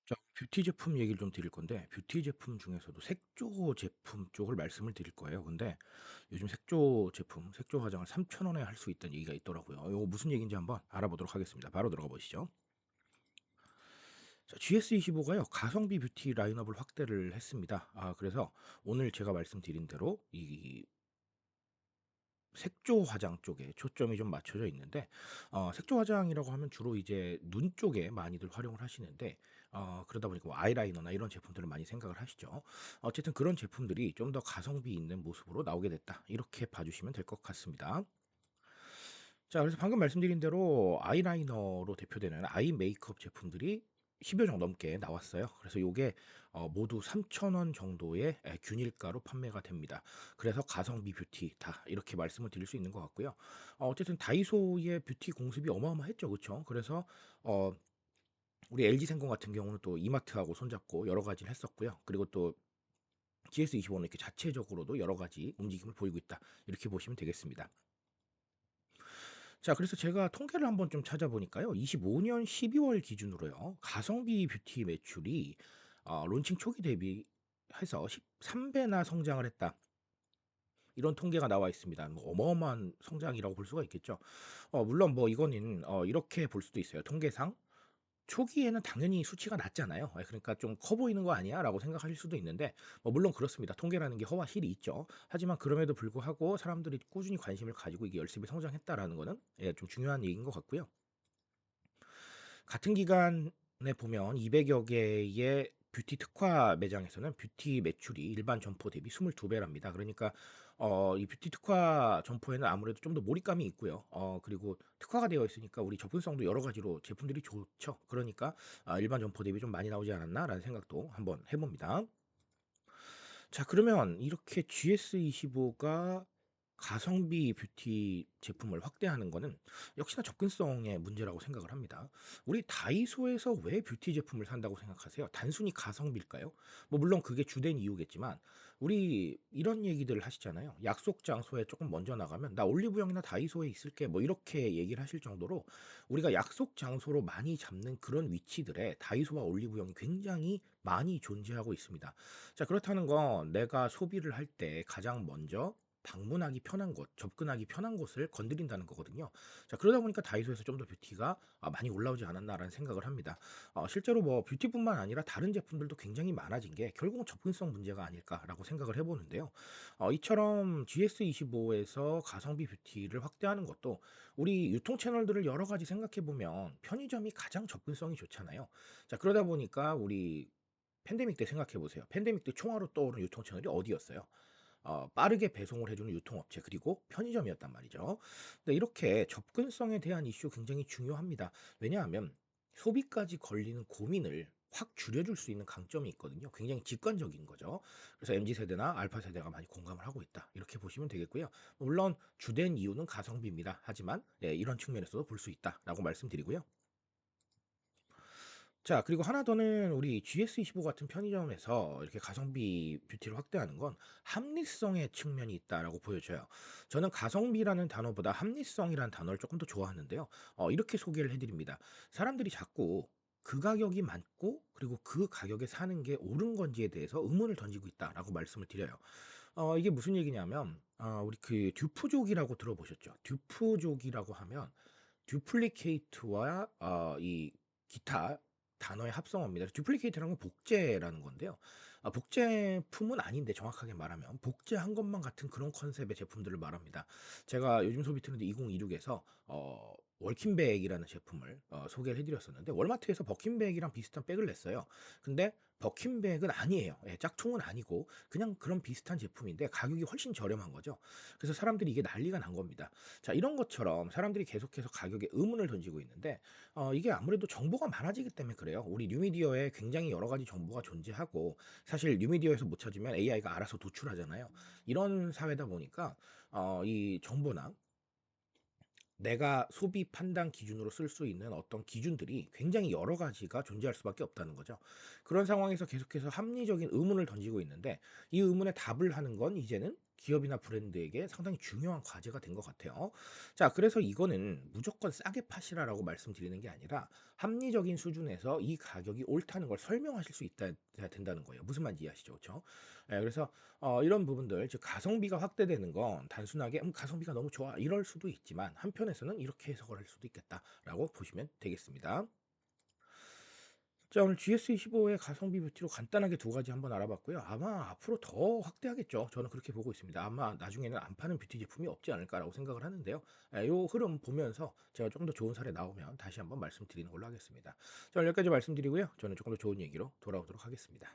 자, 뷰티 제품 얘기를 좀 드릴 건데, 뷰티 제품 중에서도 색조 제품 쪽을 말씀을 드릴 거예요. 근데 요즘 색조 제품, 색조 화장을 3,000원에 할 수 있다는 얘기가 있더라고요. 이거 무슨 얘기인지 한번 알아보도록 하겠습니다. 바로 들어가 보시죠. 자, GS25가요, 가성비 뷰티 라인업을 확대를 했습니다. 그래서 오늘 제가 말씀드린 대로 이 색조 화장 쪽에 초점이 좀 맞춰져 있는데, 색조 화장이라고 하면 주로 이제 눈 쪽에 많이들 활용을 하시는데, 그러다 보니까 뭐 아이라이너나 이런 제품들을 많이 생각을 하시죠. 어쨌든 그런 제품들이 좀 더 가성비 있는 모습으로 나오게 됐다, 이렇게 봐주시면 될 것 같습니다. 자, 그래서 방금 말씀드린 대로 아이라이너로 대표되는 아이 메이크업 제품들이 10여 종 넘게 나왔어요. 그래서 요게 모두 3,000원 정도의 균일가로 판매가 됩니다. 그래서 가성비 뷰티 다 이렇게 말씀을 드릴 수 있는 것 같고요. 어쨌든 다이소의 뷰티 공습이 어마어마했죠. 그쵸? 그래서 어 우리 LG생공 같은 경우는 또 이마트하고 손잡고 여러 가지를 했었고요. 그리고 또 GS25는 이렇게 자체적으로도 여러 가지 움직임을 보이고 있다, 이렇게 보시면 되겠습니다. 자, 그래서 제가 통계를 한번 좀 찾아보니까요, 25년 12월 기준으로요, 가성비 뷰티 매출이 론칭 초기 대비해서 13배나 성장을 했다, 이런 통계가 나와 있습니다. 뭐 어마어마한 성장이라고 볼 수가 있겠죠. 물론 뭐 이거는 이렇게 볼 수도 있어요. 통계상 초기에는 당연히 수치가 낮잖아요. 그러니까 '좀 커 보이는 거 아니야?'라고 생각하실 수도 있는데, 뭐 물론 그렇습니다. 통계라는 게 허와 실이 있죠. 하지만 그럼에도 불구하고 사람들이 꾸준히 관심을 가지고 이게 열심히 성장했다라는 거는 좀 중요한 얘기인 것 같고요. 같은 기간에 보면 200여 개의 뷰티 특화 매장에서는 뷰티 매출이 일반 점포 대비 22배랍니다. 그러니까 이 뷰티 특화 점포에는 아무래도 좀 더 몰입감이 있고요. 그리고 특화가 되어 있으니까 우리 접근성도 여러 가지로 제품들이 좋죠. 그러니까 '일반 점포 대비 좀 많이 나오지 않았나.'라는 생각도 한번 해 봅니다. 자, 그러면 이렇게 GS25가 가성비 뷰티 제품을 확대하는 거는 역시나 접근성의 문제라고 생각을 합니다. 우리 다이소에서 왜 뷰티 제품을 산다고 생각하세요? 단순히 가성비일까요? 뭐 물론 그게 주된 이유겠지만, 우리 이런 얘기들을 하시잖아요. 약속 장소에 조금 먼저 나가면 "나 올리브영이나 다이소에 있을게." 뭐 이렇게 얘기를 하실 정도로 우리가 약속 장소로 많이 잡는 그런 위치들에 다이소와 올리브영이 굉장히 많이 존재하고 있습니다. 자, 그렇다는 건 내가 소비를 할 때 가장 먼저 방문하기 편한 곳, 접근하기 편한 곳을 건드린다는 거거든요. 자, 그러다 보니까 다이소에서 좀 더 뷰티가 많이 올라오지 않았나라는 생각을 합니다. 실제로 뭐 뷰티뿐만 아니라 다른 제품들도 굉장히 많아진 게 결국은 접근성 문제가 아닐까라고 생각을 해 보는데요. 이처럼 GS25에서 가성비 뷰티를 확대하는 것도, 우리 유통 채널들을 여러 가지 생각해 보면 편의점이 가장 접근성이 좋잖아요. 자, 그러다 보니까 우리 팬데믹 때 생각해 보세요. 팬데믹 때 총알로 떠오른 유통 채널이 어디였어요? 빠르게 배송을 해 주는 유통업체, 그리고 편의점이었단 말이죠. 근데 이렇게 접근성에 대한 이슈 굉장히 중요합니다. 왜냐하면 소비까지 걸리는 고민을 확 줄여 줄 수 있는 강점이 있거든요. 굉장히 직관적인 거죠. 그래서 MZ 세대나 알파 세대가 많이 공감을 하고 있다, 이렇게 보시면 되겠고요. 물론 주된 이유는 가성비입니다. 하지만 이런 측면에서도 볼 수 있다라고 말씀드리고요. 자, 그리고 하나 더는 우리 GS25 같은 편의점에서 이렇게 가성비 뷰티를 확대하는 건 합리성의 측면이 있다라고 보여져요. 저는 가성비라는 단어보다 합리성이라는 단어를 조금 더 좋아하는데요. 이렇게 소개를 해 드립니다. 사람들이 자꾸 그 가격이 맞고 그리고 그 가격에 사는 게 옳은 건지에 대해서 의문을 던지고 있다라고 말씀을 드려요. 이게 무슨 얘기냐면, 우리 그 듀프족이라고 들어보셨죠? 듀프족이라고 하면 듀플리케이트와 이 기타 단어의 합성어입니다. 듀플리케이트라는 건 복제라는 건데요. 복제품은 아닌데, 정확하게 말하면 복제한 것만 같은 그런 컨셉의 제품들을 말합니다. 제가 요즘 소비 트렌드 2026에서 월킨백이라는 제품을 소개를 해 드렸었는데, 월마트에서 버킨백이랑 비슷한 백을 냈어요. 근데 버킨백은 아니에요. 짝퉁은 아니고 그냥 그런 비슷한 제품인데 가격이 훨씬 저렴한 거죠. 그래서 사람들이 이게 난리가 난 겁니다. 자, 이런 것처럼 사람들이 계속해서 가격에 의문을 던지고 있는데, 이게 아무래도 정보가 많아지기 때문에 그래요. 우리 뉴미디어에 굉장히 여러 가지 정보가 존재하고, 사실 뉴미디어에서 못 찾으면 AI가 알아서 도출하잖아요. 이런 사회다 보니까 이 정보나 내가 소비 판단 기준으로 쓸 수 있는 어떤 기준들이 굉장히 여러 가지가 존재할 수밖에 없다는 거죠. 그런 상황에서 계속해서 합리적인 의문을 던지고 있는데, 이 의문에 답을 하는 건 이제는 기업이나 브랜드에게 상당히 중요한 과제가 된 것 같아요. 자, 그래서 이거는 무조건 싸게 파시라라고 말씀드리는 게 아니라 합리적인 수준에서 이 가격이 옳다는 걸 설명하실 수 있다 된다는 거예요. 무슨 말인지 이해하시죠? 그쵸? 예, 그래서 이런 부분들, 즉 가성비가 확대되는 건 단순하게 가성비가 너무 좋아 이럴 수도 있지만 한편에서는 이렇게 해석을 할 수도 있겠다라고 보시면 되겠습니다. 자, 오늘 GS25의 가성비 뷰티로 간단하게 두 가지 한번 알아봤고요. 아마 앞으로 더 확대하겠죠. 저는 그렇게 보고 있습니다. 아마 나중에는 안 파는 뷰티 제품이 없지 않을까라고 생각을 하는데요. 예, 요 흐름 보면서 제가 조금 더 좋은 사례 나오면 다시 한번 말씀드리는 걸로 하겠습니다. 자, 오늘 여기까지 말씀드리고요. 저는 조금 더 좋은 얘기로 돌아오도록 하겠습니다.